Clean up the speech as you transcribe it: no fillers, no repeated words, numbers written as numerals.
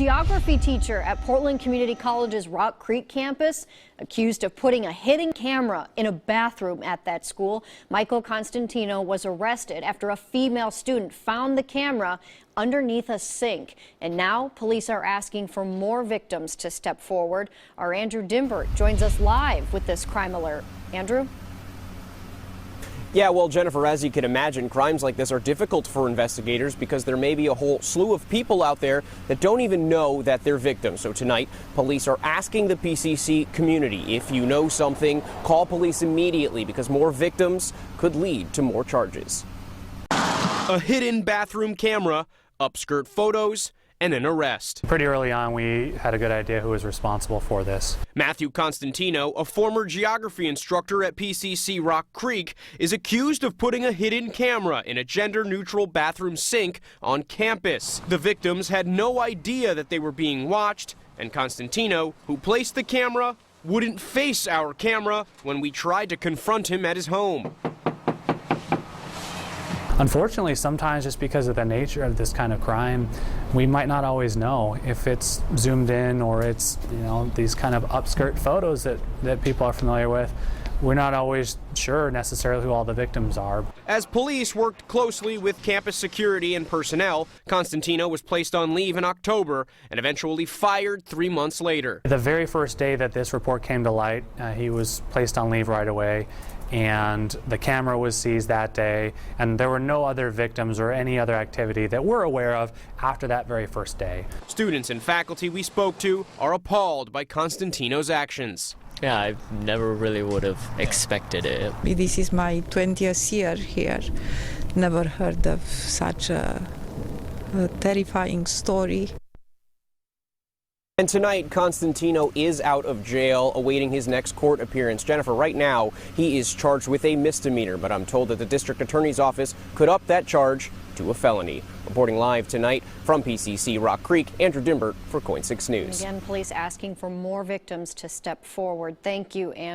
Geography teacher at Portland Community College's Rock Creek campus accused of putting a hidden camera in a bathroom at that school. Michael Constantino was arrested after a female student found the camera underneath a sink. And now police are asking for more victims to step forward. Our Andrew Dimbert joins us live with this crime alert. Andrew? Yeah, well, Jennifer, as you can imagine, crimes like this are difficult for investigators because there may be a whole slew of people out there that don't even know that they're victims. So tonight, police are asking the PCC community, if you know something, call police immediately because more victims could lead to more charges. A hidden bathroom camera, upskirt photos, and an arrest. Pretty early on, we had a good idea who was responsible for this. Matthew Constantino, a former geography instructor at PCC Rock Creek, is accused of putting a hidden camera in a gender-neutral bathroom sink on campus. The victims had no idea that they were being watched, and Constantino, who placed the camera, wouldn't face our camera when we tried to confront him at his home. Unfortunately, sometimes just because of the nature of this kind of crime, we might not always know if it's zoomed in or it's, these kind of upskirt photos that people are familiar with. We're not always sure necessarily who all the victims are. As police worked closely with campus security and personnel, Constantino was placed on leave in October and eventually fired 3 months later. The very first day that this report came to light, he was placed on leave right away, and the camera was seized that day, and there were no other victims or any other activity that we're aware of after that very first day. Students and faculty we spoke to are appalled by Constantino's actions. Yeah, I never really would have expected it. This is my 20th year here. Never heard of such a terrifying story. And tonight, Constantino is out of jail, awaiting his next court appearance. Jennifer, right now, he is charged with a misdemeanor, but I'm told that the district attorney's office could up that charge to a felony. Reporting live tonight from PCC Rock Creek, Andrew Dimbert for KOIN 6 News. Again, police asking for more victims to step forward. Thank you, Andrew.